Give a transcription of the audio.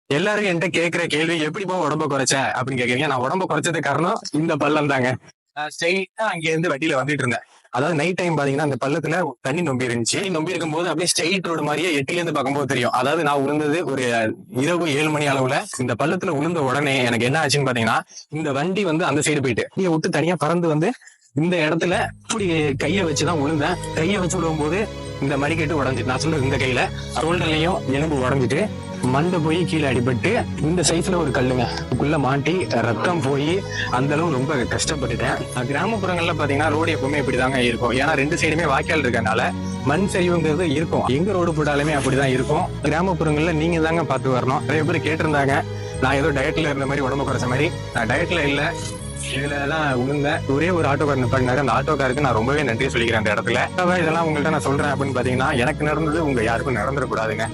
எல்லாரும் என்கிட்ட கேட்கிற கேள்வி எப்படிப்பா உடம்ப குறைச்ச அப்படின்னு கேக்குறீங்க. நான் உடம்ப குறைச்சதுக்கு காரணம் இந்த பள்ளம் தாங்க. ஸ்ட்ரெயிட்டா அங்க இருந்து வண்டியில வந்துட்டு இருந்தேன். அதாவது நைட் டைம் பாத்தீங்கன்னா அந்த பள்ளத்துல தண்ணி நொம்பி இருந்துச்சு. நொம்பி இருக்கும் போது அப்படியே ஸ்ட்ரெயிட் ரோடு மாதிரியே எட்டில இருந்து பார்க்கும்போது தெரியும். அதாவது நான் விழுந்தது ஒரு இரவு 7 மணி அளவுல. இந்த பள்ளத்துல விழுந்த உடனே எனக்கு என்ன ஆச்சுன்னு பாத்தீங்கன்னா, இந்த வண்டி வந்து அந்த சைடு போயிட்டு வண்டியை விட்டு தனியா பறந்து வந்து இந்த இடத்துல இப்படி கையை வச்சுதான் விழுந்தேன். கையை வச்சு விழுவும் போது இந்த மடிக்கட்டு உடஞ்சிட்டு, நான் சொல்றது இந்த கையில ஷோல்டர்லயும் எலும்பு உடஞ்சிட்டு மண்டை போய் கீழே அடிபட்டு இந்த சைஸ்ல ஒரு கல்லுங்க உள்ள மாட்டி ரத்தம் போய் அந்த அளவு ரொம்ப கஷ்டப்பட்டுட்டேன். கிராமப்புறங்கள்ல பாத்தீங்கன்னா ரோடு எப்பவுமே இப்படிதாங்க இருக்கும். ஏன்னா 2 சைடுமே வாய்க்கால் இருக்கனால மண் சரிவுங்கிறது இருக்கும். எங்க ரோடு போட்டாலுமே அப்படிதான் இருக்கும். கிராமப்புறங்கள்ல நீங்க தாங்க பார்த்து வரணும். நிறைய பேர் கேட்டிருந்தாங்க, நான் ஏதோ டயட்ல இருந்த மாதிரி உடம்பு குறைச்ச மாதிரி. நான் டயட்ல இல்ல, இதுலதான் விழுந்தேன். ஒரே ஒரு ஆட்டோக்கார் நிப்பாட்டினாரு. அந்த ஆட்டோக்காருக்கு நான் ரொம்பவே நன்றி சொல்லிக்கிறேன் அந்த இடத்துல. இதெல்லாம் உங்கள்ட்ட நான் சொல்றேன் அப்படின்னு பாத்தீங்கன்னா, எனக்கு நடந்தது உங்க யாருக்கும் நடந்துடக்கூடாதுங்க.